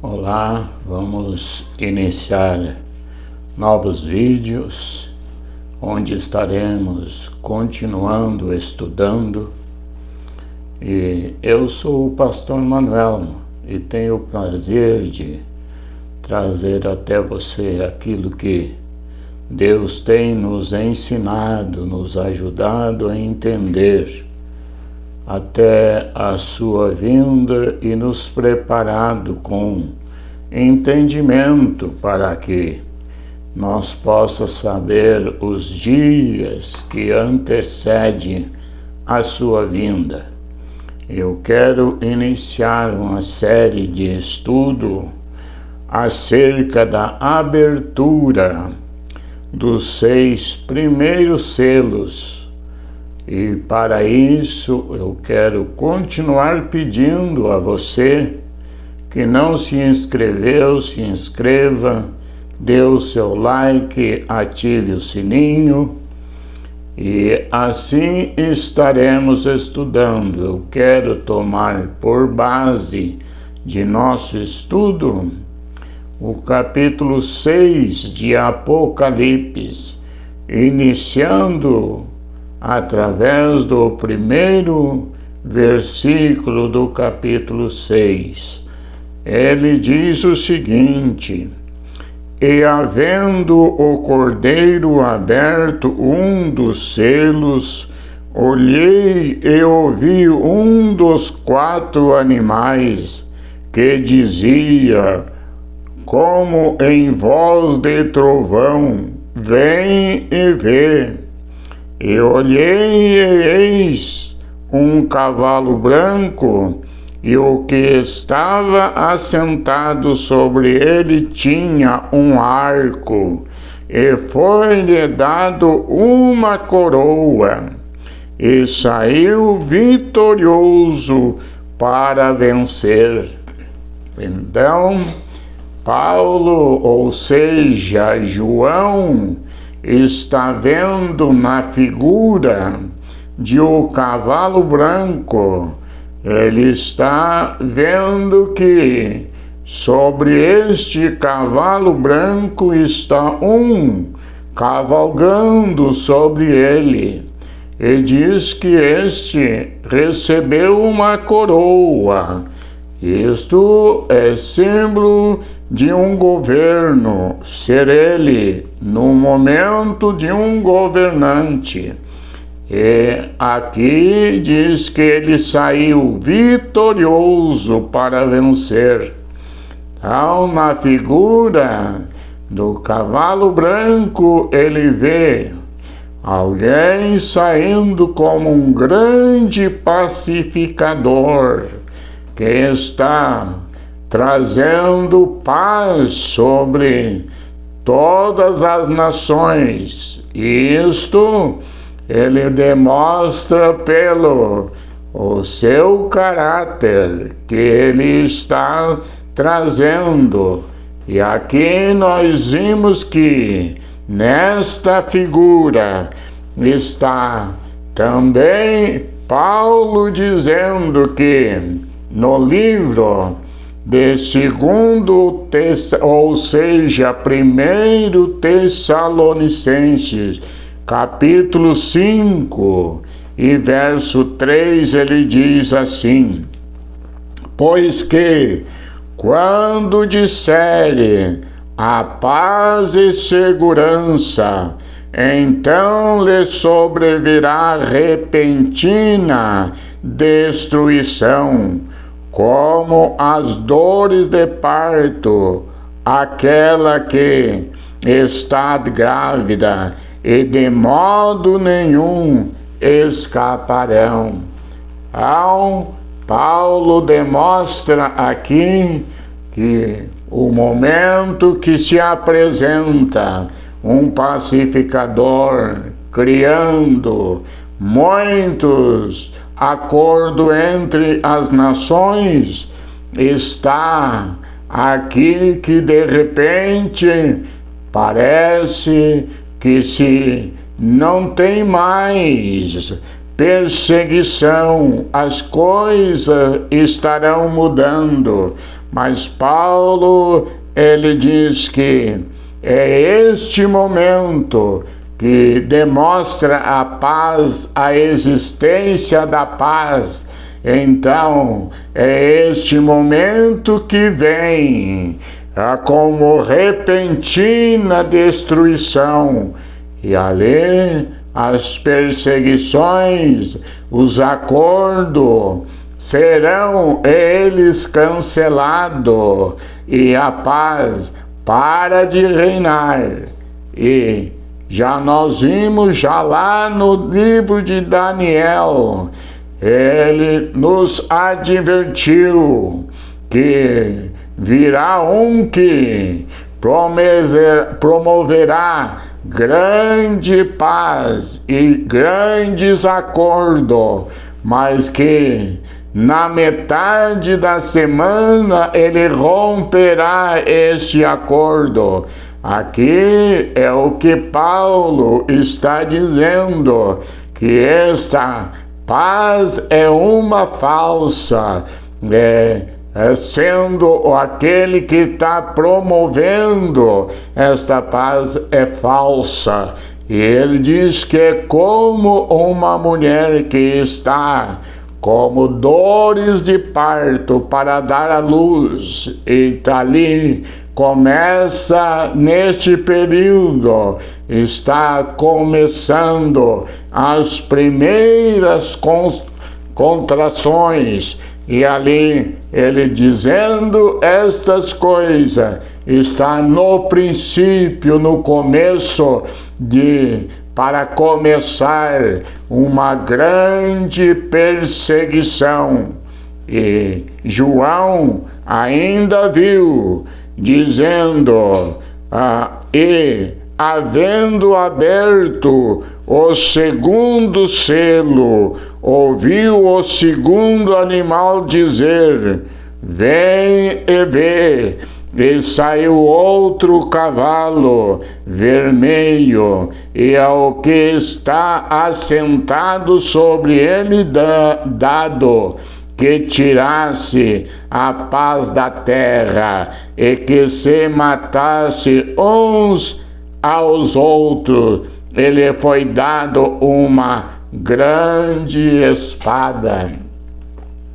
Olá, vamos iniciar novos vídeos onde estaremos continuando estudando. E eu sou o pastor Manuel e tenho o prazer de trazer até você aquilo que Deus tem nos ensinado, nos ajudado a entender até a sua vinda e nos preparado com entendimento para que nós possamos saber os dias que antecedem a sua vinda. Eu quero iniciar uma série de estudo acerca da abertura dos 6 primeiros selos. E para isso eu quero continuar pedindo a você que não se inscreveu, se inscreva, dê o seu like, ative o sininho e assim estaremos estudando. Eu quero tomar por base de nosso estudo o capítulo 6 de Apocalipse, iniciando através do primeiro versículo do capítulo 6. Ele diz o seguinte: E havendo o cordeiro aberto um dos selos, olhei e ouvi um dos 4 animais que dizia, como em voz de trovão, vem e vê. E olhei e eis um cavalo branco, e o que estava assentado sobre ele tinha um arco, e foi-lhe dado uma coroa, e saiu vitorioso para vencer. Então, Paulo, ou seja, João, está vendo na figura de um cavalo branco. Ele está vendo que sobre este cavalo branco está um cavalgando sobre ele. E diz que este recebeu uma coroa. Isto é símbolo de um governo, ser ele no momento de um governante. E aqui diz que ele saiu vitorioso para vencer. Então, na figura do cavalo branco, ele vê alguém saindo como um grande pacificador que está trazendo paz sobre todas as nações. E isto ele demonstra pelo o seu caráter que ele está trazendo. E aqui nós vimos que nesta figura está também Paulo dizendo que no livro de 1 Tessalonicenses, capítulo 5 e verso 3, ele diz assim: Pois que, quando disserem a paz e segurança, então lhe sobrevirá repentina destruição, como as dores de parto, aquela que está grávida, e de modo nenhum escaparão. Então, Paulo demonstra aqui que o momento que se apresenta um pacificador, criando muitos acordos entre as nações, está aqui que de repente parece que se não tem mais perseguição, as coisas estarão mudando, Mas Paulo, ele diz que é este momento que demonstra a paz, a existência da paz. Então, é este momento que vem como repentina destruição. E ali as perseguições, os acordos, serão eles cancelados e a paz para de reinar. E já nós vimos já lá no livro de Daniel, ele nos advertiu que virá um que promoverá grande paz e grandes acordos, mas que na metade da semana ele romperá este acordo. Aqui é o que Paulo está dizendo, que esta paz é uma falsa, sendo aquele que está promovendo esta paz é falsa. E ele diz que é como uma mulher que está como dores de parto para dar à luz, e ali começa neste período, está começando as primeiras contrações, e ali ele dizendo estas coisas, está no princípio, no começo para começar uma grande perseguição. E João ainda viu, dizendo, e havendo aberto o segundo selo, ouviu o segundo animal dizer: vem e vê. E saiu outro cavalo vermelho, e ao que está assentado sobre ele dado que tirasse a paz da terra, e que se matasse uns aos outros. Ele foi dado uma grande espada.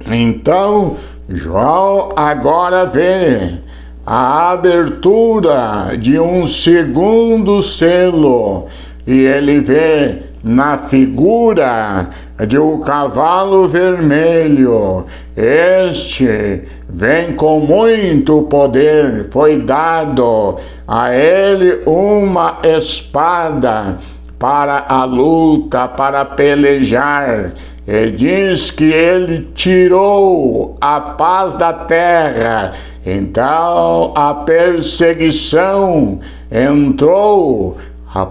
Então João agora vê a abertura de um segundo selo, e ele vê na figura de um cavalo vermelho. Este vem com muito poder, foi dado a ele uma espada para a luta, para pelejar. E diz que ele tirou a paz da terra. Então a perseguição entrou,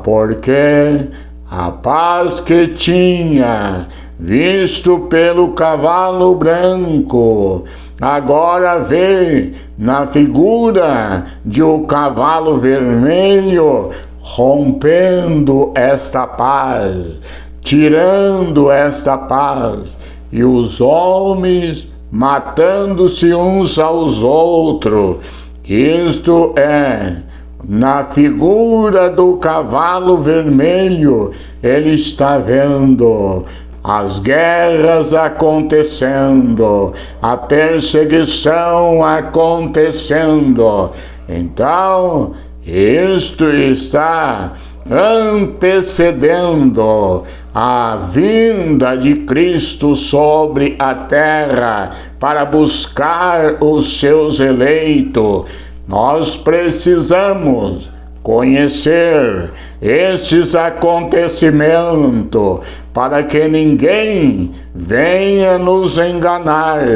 porque a paz que tinha visto pelo cavalo branco, agora vê na figura de um cavalo vermelho, rompendo esta paz, tirando esta paz, e os homens matando-se uns aos outros. Isto é, na figura do cavalo vermelho, ele está vendo as guerras acontecendo, a perseguição acontecendo. Então, isto está antecedendo a vinda de Cristo sobre a terra para buscar os seus eleitos. Nós precisamos conhecer esses acontecimentos para que ninguém venha nos enganar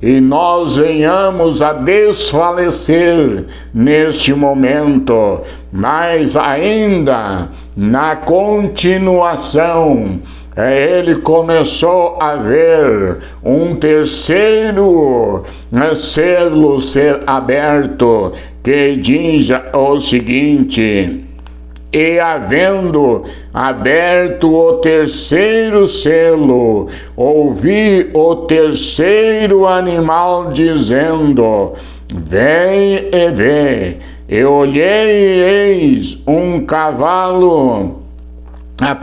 e nós venhamos a desfalecer neste momento. Mas ainda na continuação, ele começou a ver um terceiro selo ser aberto, que diz o seguinte: e havendo aberto o terceiro selo, ouvi o terceiro animal dizendo: Vem e vê. Eu olhei e eis um cavalo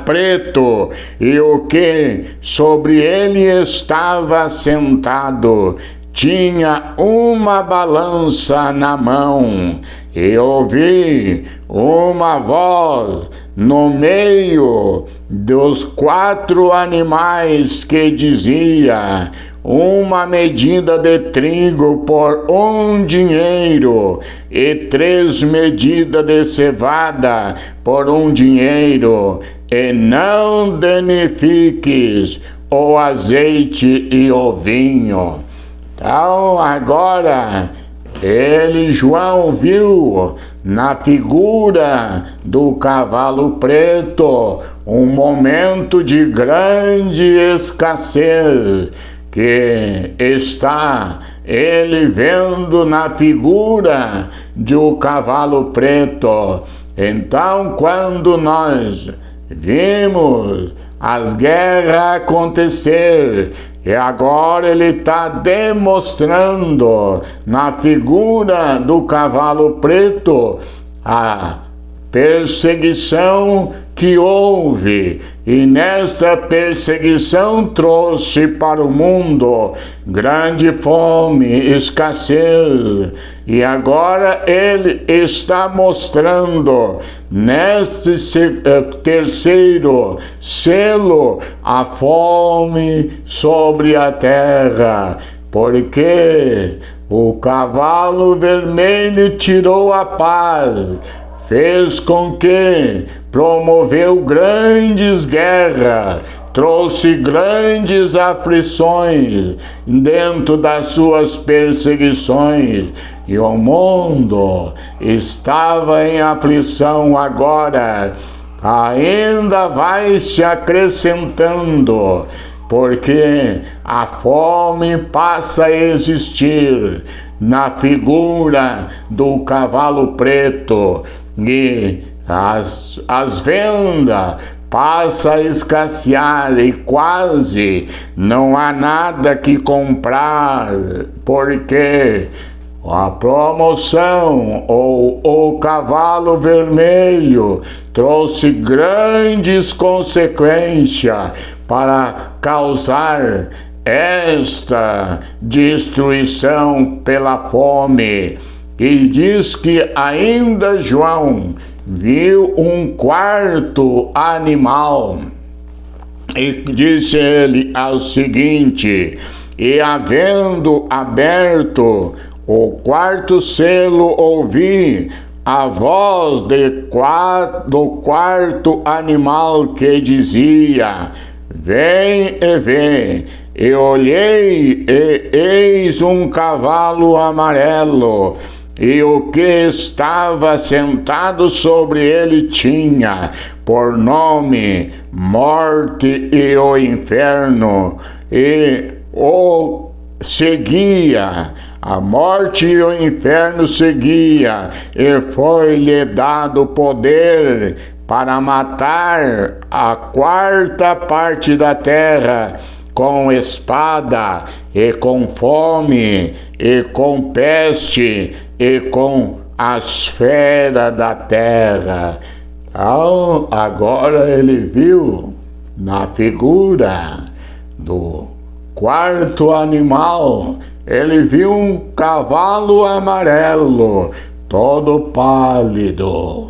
preto, e o que sobre ele estava sentado tinha uma balança na mão, e ouvi uma voz no meio dos 4 animais que dizia: uma medida de trigo por 1 dinheiro, e 3 medidas de cevada por 1 dinheiro, e não danifiques o azeite e o vinho. Então agora João viu na figura do cavalo preto um momento de grande escassez, que está ele vendo na figura do cavalo preto. Então, quando nós vimos as guerras acontecer, e agora ele está demonstrando na figura do cavalo preto a perseguição que houve, e nesta perseguição trouxe para o mundo grande fome, escassez, e agora ele está mostrando neste terceiro selo a fome sobre a terra, porque o cavalo vermelho tirou a paz, fez com que promoveu grandes guerras, trouxe grandes aflições dentro das suas perseguições, e o mundo estava em aflição. Agora ainda vai se acrescentando, porque a fome passa a existir na figura do cavalo preto, e as vendas passam a escassear, e quase não há nada que comprar, porque a promoção ou o cavalo vermelho trouxe grandes consequências para causar esta destruição pela fome. E diz que ainda João viu um 4º animal, e disse ele ao seguinte: e havendo aberto o 4º selo, ouvi a voz do 4º animal que dizia: vem e vê. E olhei e eis um cavalo amarelo, e o que estava sentado sobre ele tinha por nome Morte e o Inferno, e o seguia. A morte e o inferno seguia, e foi-lhe dado poder para matar a 4ª parte da terra, com espada, e com fome, e com peste, e com as feras da terra. Então, agora ele viu na figura do 4º animal, ele viu um cavalo amarelo, todo pálido.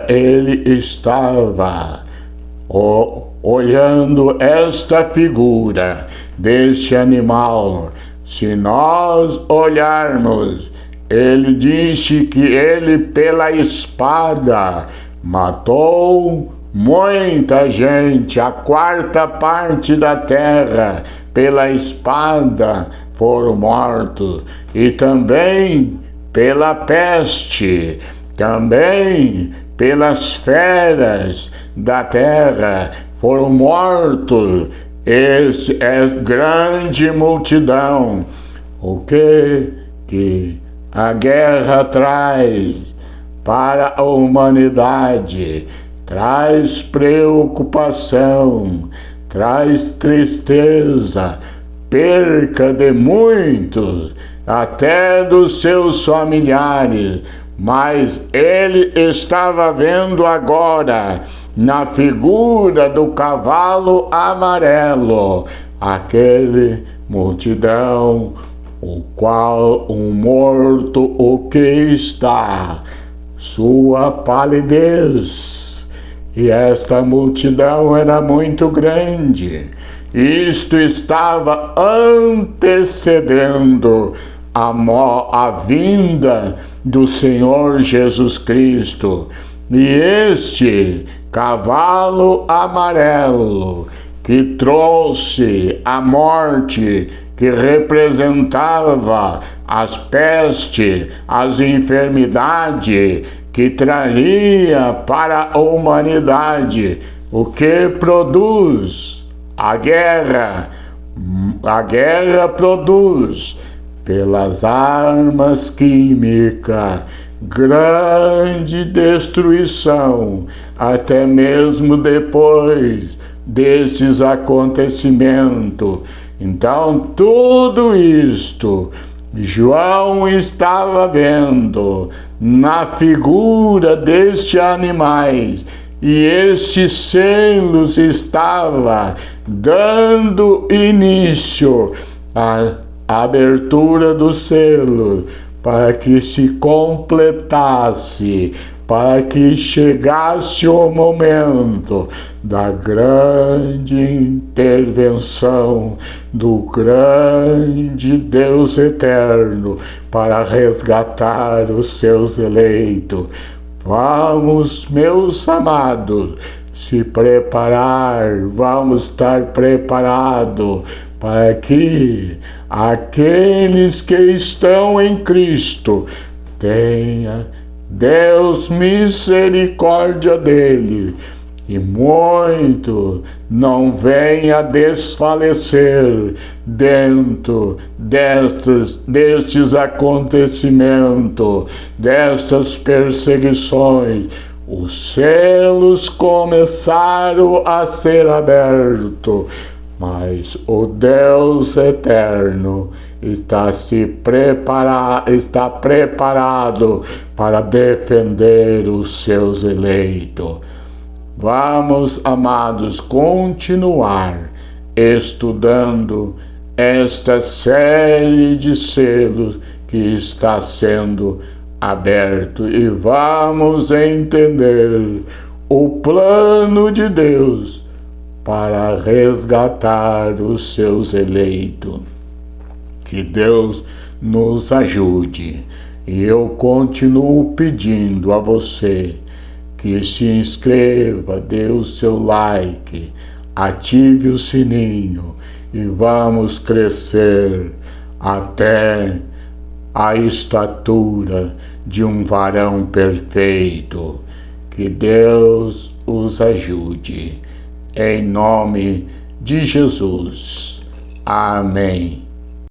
Ele estava olhando esta figura deste animal. Se nós olharmos, ele disse que ele pela espada matou muita gente, a 4ª parte da terra pela espada foram mortos, e também pela peste, também pelas feras da terra foram mortos. Esse é grande multidão. O que a guerra traz para a humanidade? Traz preocupação, traz tristeza, perca de muitos, até dos seus familiares, mas ele estava vendo agora, na figura do cavalo amarelo, aquele multidão, o qual um morto o que está, sua palidez. E esta multidão era muito grande. Isto estava antecedendo a vinda do Senhor Jesus Cristo. E este cavalo amarelo que trouxe a morte, que representava as pestes, as enfermidades, que traria para a humanidade o que produz a guerra. A guerra produz, pelas armas químicas, grande destruição, até mesmo depois desses acontecimentos. Então, tudo isto João estava vendo na figura destes animais, e estes selos estava dando início à abertura do selo, para que se completasse, para que chegasse o momento da grande intervenção do grande Deus eterno para resgatar os seus eleitos. Vamos, meus amados, se preparar, vamos estar preparados para que aqueles que estão em Cristo tenham Deus misericórdia dele, e muito não venha desfalecer dentro destes acontecimentos, destas perseguições. Os selos começaram a ser abertos, mas o Deus eterno está preparado para defender os seus eleitos. Vamos, amados, continuar estudando esta série de selos que está sendo aberto, e vamos entender o plano de Deus para resgatar os seus eleitos. Que Deus nos ajude. E eu continuo pedindo a você que se inscreva, dê o seu like, ative o sininho, e vamos crescer até a estatura de um varão perfeito. Que Deus os ajude. Em nome de Jesus. Amém.